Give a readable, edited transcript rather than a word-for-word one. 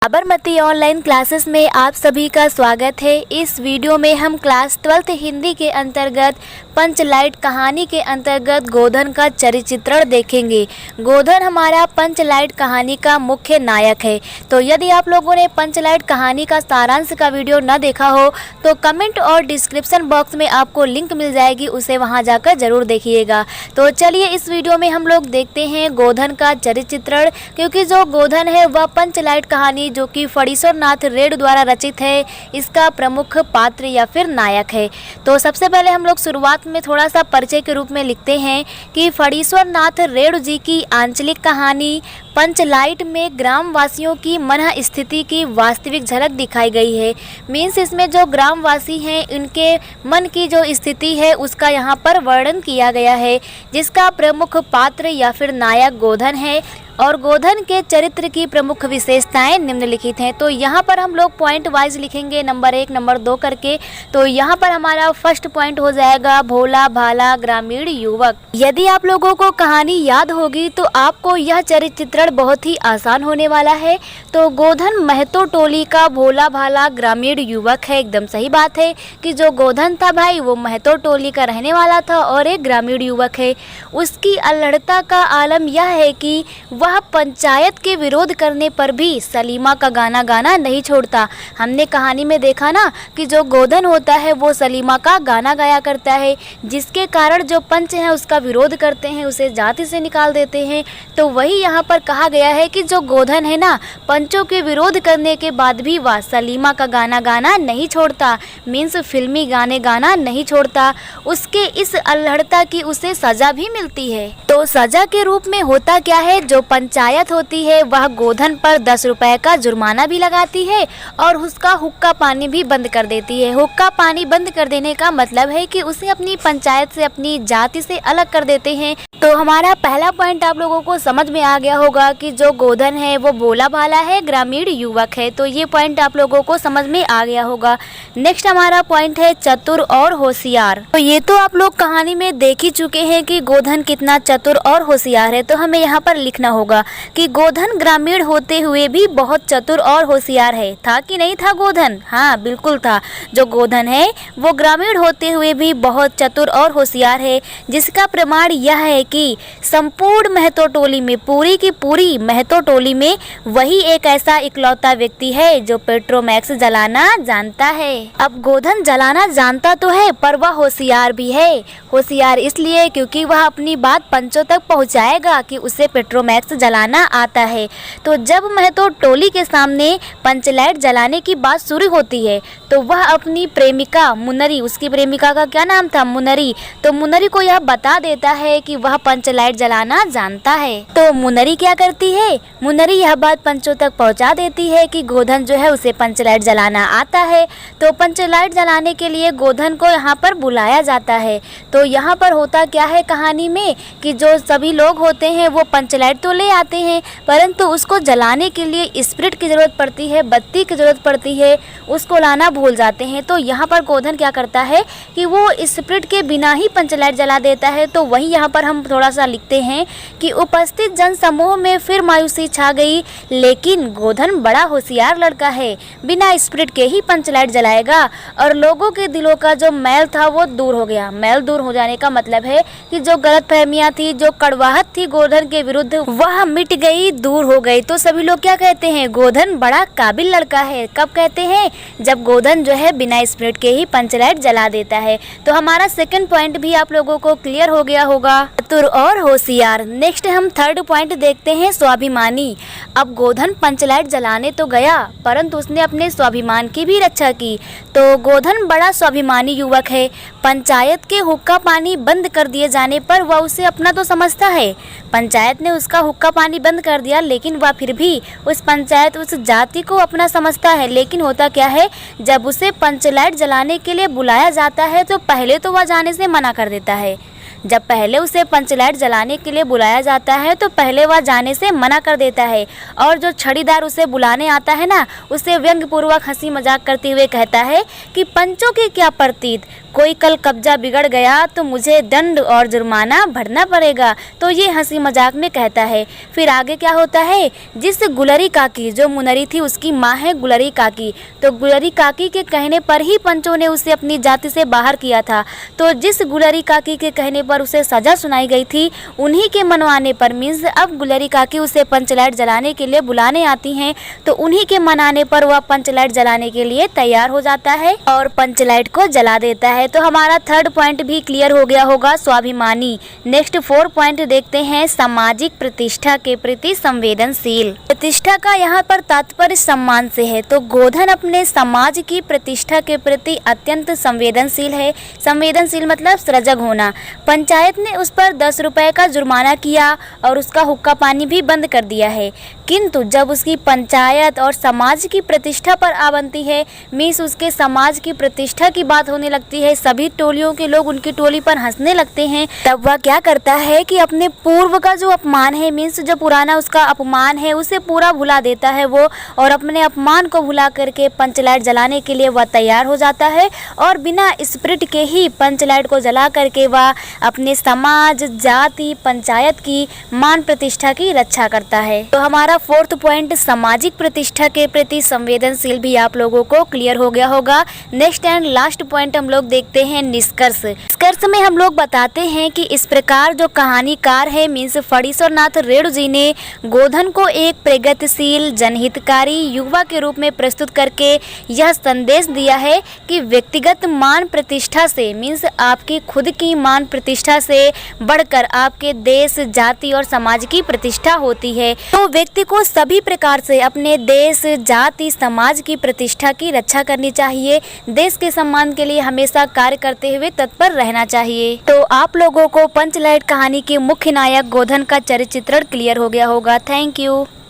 Sabarmati online classes में आप सभी का स्वागत है। इस वीडियो में हम क्लास 12th हिंदी के अंतर्गत पंचलाइट कहानी के अंतर्गत गोधन का चरित्र देखेंगे। गोधन हमारा पंचलाइट कहानी का मुख्य नायक है। तो यदि आप लोगों ने पंचलाइट कहानी का सारांश का वीडियो न देखा हो तो कमेंट और डिस्क्रिप्शन बॉक्स में आपको लिंक मिल जाएगी, उसे वहां जाकर जरूर देखिएगा। तो चलिए इस वीडियो में हम लोग देखते हैं गोधन का चरित्र, क्योंकि जो गोधन है वह पंचलाइट कहानी जो कि फणीश्वर नाथ रेणु द्वारा रचित है, इसका प्रमुख पात्र या फिर नायक है। तो सबसे पहले हम लोग शुरुआत में थोड़ा सा परिचय के रूप में लिखते हैं कि फणीश्वर नाथ रेणु जी की आंचलिक कहानी पंचलाइट में ग्रामवासियों की मन स्थिति की वास्तविक झलक दिखाई गई है। मीन्स इसमें जो ग्रामवासी हैं इनके मन की जो स्थिति है उसका यहाँ पर वर्णन किया गया है, जिसका प्रमुख पात्र या फिर नायक गोधन है। और गोधन के चरित्र की प्रमुख विशेषताएं निम्नलिखित हैं। तो यहाँ पर हम लोग पॉइंट वाइज लिखेंगे, नंबर 1 नंबर 2 करके। तो यहाँ पर हमारा फर्स्ट पॉइंट हो जाएगा भोला भाला ग्रामीण युवक। यदि आप लोगों को कहानी याद होगी तो आपको यह चरित्र बहुत ही आसान होने वाला है। तो गोधन महतो टोली का भोला भाला ग्रामीण युवक है। एकदम सही बात है कि जो गोधन था भाई वो महतो टोली का रहने वाला था और एक ग्रामीण युवक है। उसकी अल्हड़ता का आलम यह है कि वह पंचायत के विरोध करने पर भी सलीमा का गाना गाना नहीं छोड़ता। हमने कहानी में देखा ना कि जो गोधन होता है वो सलीमा का गाना गाया करता है, जिसके कारण जो पंच हैं उसका विरोध करते हैं, उसे जाति से निकाल देते हैं। तो वही यहाँ पर कहा गया है कि जो गोधन है ना, पंचों के विरोध करने के बाद भी वह सलीमा का गाना गाना नहीं छोड़ता। मीन्स फिल्मी गाने गाना नहीं छोड़ता। उसके इस अल्हड़ता की उसे सजा भी मिलती है। तो सजा के रूप में होता क्या है, जो पंचायत होती है वह गोधन पर 10 रुपए का जुर्माना भी लगाती है और उसका हुक्का पानी भी बंद कर देती है। हुक्का पानी बंद कर देने का मतलब है कि उसे अपनी पंचायत से, अपनी जाति से अलग कर देते हैं। तो हमारा पहला पॉइंट आप लोगों को समझ में आ गया होगा कि जो गोधन है वो भोला भाला है, ग्रामीण युवक है। तो ये पॉइंट आप लोगों को समझ में आ गया होगा। नेक्स्ट हमारा पॉइंट है चतुर और होशियार। तो ये तो आप लोग कहानी में देख ही चुके हैं कि गोधन कितना चतुर और होशियार है। तो हमें यहाँ पर लिखना होगा कि गोधन ग्रामीण होते हुए भी बहुत चतुर और होशियार है। था कि नहीं था गोधन? हाँ बिल्कुल था। जो गोधन है वो ग्रामीण होते हुए भी बहुत चतुर और होशियार है, जिसका प्रमाण यह है कि संपूर्ण महतो टोली में, पूरी की पूरी महतो टोली में वही एक ऐसा इकलौता व्यक्ति है जो पेट्रोमैक्स जलाना जानता है। अब गोधन जलाना जानता तो है पर वह होशियार भी है। होशियार इसलिए क्योंकि वह अपनी बात पंचों तक पहुंचाएगा कि उसे पेट्रोमैक्स जलाना आता है। तो जब महतो टोली के सामने पंचलाइट जलाने की बात शुरू होती है तो वह अपनी प्रेमिका मुनरी, उसकी प्रेमिका का क्या नाम था? मुनरी। तो मुनरी को यह बता देता है कि वह पंचलाइट जलाना जानता है। तो मुनरी क्या करती है? मुनरी यह बात पंचों तक पहुंचा देती है कि गोधन जो है उसे पंचलाइट जलाना आता है। तो पंचलाइट जलाने के लिए गोधन को यहाँ पर बुलाया जाता है। तो यहाँ पर होता क्या है कहानी में कि जो सभी लोग होते हैं वो पंचलाइट तो ले आते हैं, परंतु उसको जलाने के लिए स्पिरिट की ज़रूरत पड़ती है, बत्ती की ज़रूरत पड़ती है, उसको लाना भूल जाते हैं। तो यहाँ पर गोधन क्या करता है कि वो स्पिरिट के बिना ही पंचलाइट जला देता है। तो वही यहाँ पर हम थोड़ा सा लिखते हैं कि उपस्थित जन समूह में फिर मायूसी छा गई, लेकिन गोधन बड़ा होशियार लड़का है, बिना स्पिरिट के ही पंचलाइट जलाएगा और लोगों के दिलों का जो मैल था वो दूर हो गया। मैल दूर हो जाने का मतलब है कि जो गलतफहमियां थी, जो कड़वाहट थी गोधन के विरुद्ध, वह मिट गई, दूर हो गई। तो सभी लोग क्या कहते हैं? गोधन बड़ा काबिल लड़का है। कब कहते हैं? जब गोधन जो है बिना स्पिरिट के ही पंचलाइट जला देता है। तो हमारा सेकंड पॉइंट भी आप लोगों को क्लियर हो गया होगा, चतुर और होशियार। नेक्स्ट हम थर्ड पॉइंट देखते हैं स्वाभिमानी। अब गोधन पंचलाइट जलाने तो गया परंतु उसने अपने स्वाभिमान की भी रक्षा की। तो गोधन बड़ा स्वाभिमानी युवक है। पंचायत के हुक्का पानी बंद कर दिए जाने पर वह उसे अपना तो समझता है। पंचायत ने उसका हुक्का पानी बंद कर दिया, लेकिन वह फिर भी उस पंचायत, उस जाति को अपना समझता है। लेकिन होता क्या है, जब उसे पंचलाइट जलाने के लिए बुलाया जाता है तो पहले तो वह जाने से मना कर देता है। जब पहले उसे पंचलाइट जलाने के लिए बुलाया जाता है तो पहले वह जाने से मना कर देता है और जो छड़ीदार उसे बुलाने आता है ना, उसे व्यंग्यपूर्वक हंसी मजाक करते हुए कहता है कि पंचों की क्या प्रतीत, कोई कल कब्जा बिगड़ गया तो मुझे दंड और जुर्माना भरना पड़ेगा। तो ये हंसी मजाक में कहता है। फिर आगे क्या होता है, जिस गुलरी काकी, जो मुनरी थी उसकी माँ है गुलरी काकी, तो गुलरी काकी के कहने पर ही पंचों ने उसे अपनी जाति से बाहर किया था। तो जिस गुलरी काकी के कहने पर उसे सजा सुनाई गई थी, उन्हीं के मनवाने पर मीन्स अब गुलरी काकी उसे पंचलाइट जलाने के लिए बुलाने आती हैं, तो उन्हीं के मनाने पर वह पंचलाइट जलाने के लिए तैयार हो जाता है और पंचलाइट को जला देता है। तो हमारा थर्ड पॉइंट भी क्लियर हो गया होगा, स्वाभिमानी। नेक्स्ट 4 पॉइंट देखते हैं, सामाजिक प्रतिष्ठा के प्रति संवेदनशील। प्रतिष्ठा का यहाँ पर तात्पर्य सम्मान से है। तो गोधन अपने समाज की प्रतिष्ठा के प्रति अत्यंत संवेदनशील है। संवेदनशील मतलब सजग होना। पंचायत ने उस पर 10 रुपए का जुर्माना किया और उसका हुक्का पानी भी बंद कर दिया है, किंतु जब उसकी पंचायत और समाज की प्रतिष्ठा पर आ बनती है, मीन्स उसके समाज की प्रतिष्ठा की बात होने लगती है, सभी टोलियों के लोग उनकी टोली पर हंसने लगते हैं, तब वह क्या करता है कि अपने पूर्व का जो अपमान है, मीन्स जो पुराना उसका अपमान है, उसे पूरा भुला देता है वो, और अपने अपमान को भुला करके पंचलाइट जलाने के लिए वह तैयार हो जाता है और बिना स्पिरिट के ही पंचलाइट को जला करके वह अपने समाज, जाति, पंचायत की मान प्रतिष्ठा की रक्षा करता है। तो हमारा 4th पॉइंट सामाजिक प्रतिष्ठा के प्रति संवेदनशील भी आप लोगों को क्लियर हो गया होगा। नेक्स्ट एंड लास्ट पॉइंट हम लोग देखते हैं निष्कर्ष। निष्कर्ष में हम लोग बताते हैं कि इस प्रकार जो कहानीकार है मीन्स फणीश्वरनाथ रेणु जी ने गोधन को एक प्रगतिशील जनहितकारी युवा के रूप में प्रस्तुत करके यह संदेश दिया है कि व्यक्तिगत मान प्रतिष्ठा से मीन्स आपकी खुद की मान प्रतिष्ठा से बढ़कर आपके देश, जाति और समाज की प्रतिष्ठा होती है। तो व्यक्ति को सभी प्रकार से अपने देश, जाति, समाज की प्रतिष्ठा की रक्षा करनी चाहिए। देश के सम्मान के लिए हमेशा कार्य करते हुए तत्पर रहना चाहिए। तो आप लोगों को पंचलाइट कहानी के मुख्य नायक गोधन का चरित्र चित्रण क्लियर हो गया होगा। Thank you.